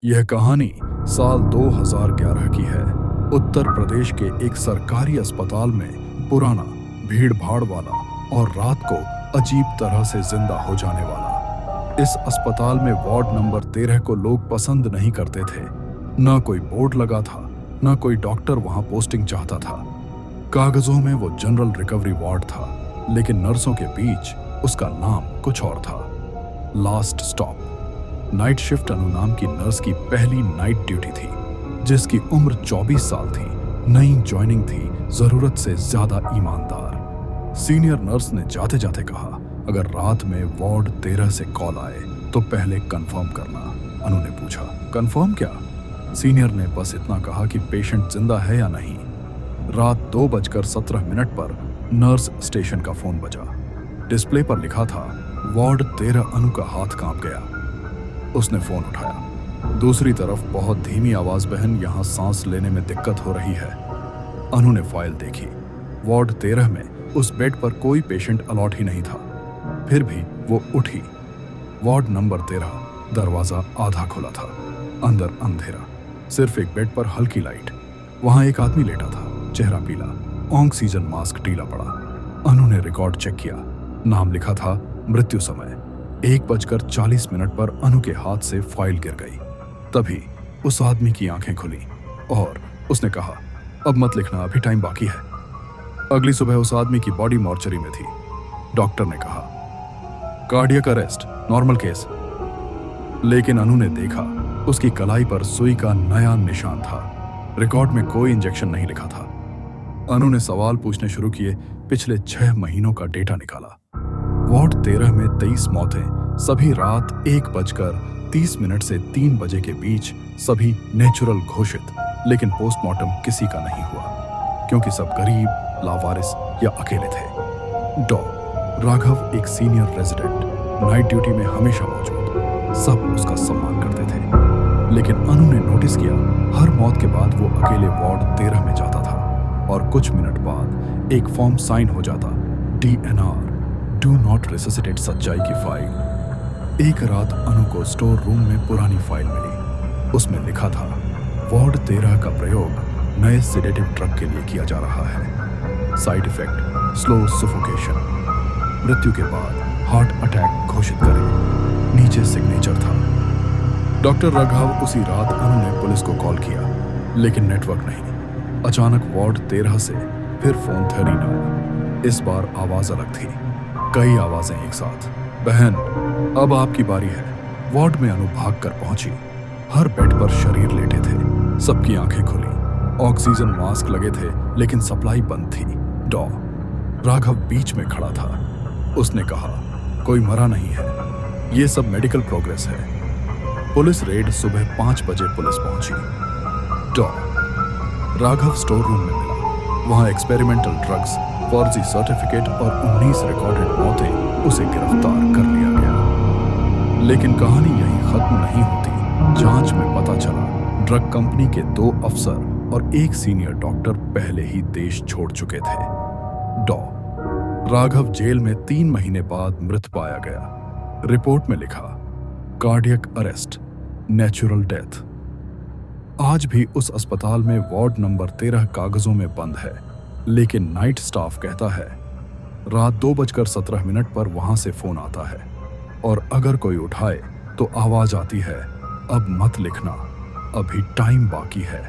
यह कहानी साल 2011 की है। उत्तर प्रदेश के एक सरकारी अस्पताल में पुराना, भीड़ भाड़ वाला और रात को अजीब तरह से जिंदा हो जाने वाला। इस अस्पताल में वार्ड नंबर 13 को लोग पसंद नहीं करते थे। न कोई बोर्ड लगा था, न कोई डॉक्टर वहां पोस्टिंग चाहता था। कागजों में वो जनरल रिकवरी वार्ड था, लेकिन नर्सों के बीच उसका नाम कुछ और था। Last stop. नाइट शिफ्ट अनु नाम की नर्स की पहली नाइट ड्यूटी थी, जिसकी उम्र 24 साल थी। नई ज्वाइनिंग थी, जरूरत से ज्यादा ईमानदार। सीनियर नर्स ने जाते जाते कहा, अगर रात में वार्ड 13 से कॉल आए तो पहले कंफर्म करना। अनु ने पूछा, कंफर्म क्या? सीनियर ने बस इतना कहा कि पेशेंट जिंदा है या नहीं। रात 2:17 पर नर्स स्टेशन का फोन बजा। डिस्प्ले पर लिखा था वार्ड 13। अनु का हाथ कांप गया। उसने फोन उठाया। दूसरी तरफ बहुत धीमी आवाज, बहन यहां सांस लेने में दिक्कत हो रही है। अनु ने फाइल देखी। वार्ड 13 में उस बेड पर कोई पेशेंट अलॉट ही नहीं था। फिर भी वो उठी। वार्ड नंबर 13, दरवाजा आधा खुला था, अंदर अंधेरा, सिर्फ एक बेड पर हल्की लाइट। वहां एक आदमी लेटा था, चेहरा पीला, ऑक्सीजन मास्क ढीला पड़ा। अनु ने रिकॉर्ड चेक किया। नाम लिखा था मृत्यु समय। 1:40 पर अनु के हाथ से फाइल गिर गई। तभी उस आदमी की आंखें खुली और उसने कहा, अब मत लिखना, अभी टाइम बाकी है। अगली सुबह उस आदमी की बॉडी मॉर्चरी में थी। डॉक्टर ने कहा, कार्डियक अरेस्ट, नॉर्मल केस। लेकिन अनु ने देखा, उसकी कलाई पर सुई का नया निशान था। रिकॉर्ड में कोई इंजेक्शन नहीं लिखा था। अनु ने सवाल पूछने शुरू किए। पिछले 6 महीनों का डेटा निकाला। वार्ड 13 में 23 मौतें, सभी रात 1:30 से 3 बजे के बीच, सभी नेचुरल घोषित। लेकिन पोस्टमार्टम किसी का नहीं हुआ, क्योंकि सब गरीब, लावारिस या अकेले थे। डॉ राघव एक सीनियर रेजिडेंट, नाइट ड्यूटी में हमेशा मौजूद। सब उसका सम्मान करते थे। लेकिन अनु ने नोटिस किया, हर मौत के बाद वो अकेले वार्ड 13 में जाता था और कुछ मिनट बाद एक फॉर्म साइन हो जाता, DNR, डू नॉट रिससिटेट सच्चाई की फाइल। एक रात अनु को स्टोर रूम में पुरानी फाइल मिली। उसमें लिखा था, वार्ड 13 का प्रयोग नए सेडेटिव ड्रग के लिए किया जा रहा है। Side effect slow suffocation. मृत्यु के बाद हार्ट अटैक घोषित करें। नीचे सिग्नेचर था। डॉक्टर राघव उसी रात अनु ने पुलिस को कॉल किया, लेकिन नेटवर्क नहीं। अचानक वार्ड 13 से फिर फोन था रीना। इस बार आवाज अलग थी, कई आवाजें एक साथ। बहन, अब आपकी बारी है। वार्ड में अनु भाग कर पहुंची। हर बेड पर शरीर लेटे थे, सबकी आंखें खुली। ऑक्सीजन मास्क लगे थे, लेकिन सप्लाई बंद थी। डॉ राघव बीच में खड़ा था। उसने कहा, कोई मरा नहीं है, ये सब मेडिकल प्रोग्रेस है। पुलिस रेड सुबह 5 बजे पुलिस पहुंची। डॉ राघव स्टोर रूम में मिला। वहां एक्सपेरिमेंटल ड्रग्स, फर्जी सर्टिफिकेट और 19 रिकॉर्डेड मौतें। उसे गिरफ्तार कर लिया गया। लेकिन कहानी यहीं खत्म नहीं होती। जांच में पता चला, ड्रग कंपनी के 2 अफसर और एक सीनियर डॉक्टर पहले ही देश छोड़ चुके थे। डॉ राघव जेल में 3 महीने बाद मृत पाया गया। रिपोर्ट में लिखा, कार्डियक अरेस्ट, नेचुरल डेथ। आज भी उस अस्पताल में वार्ड नंबर 13 कागजों में बंद है, लेकिन नाइट स्टाफ कहता है, रात 2:17 पर वहां से फोन आता है और अगर कोई उठाए तो आवाज आती है, अब मत लिखना, अभी टाइम बाकी है।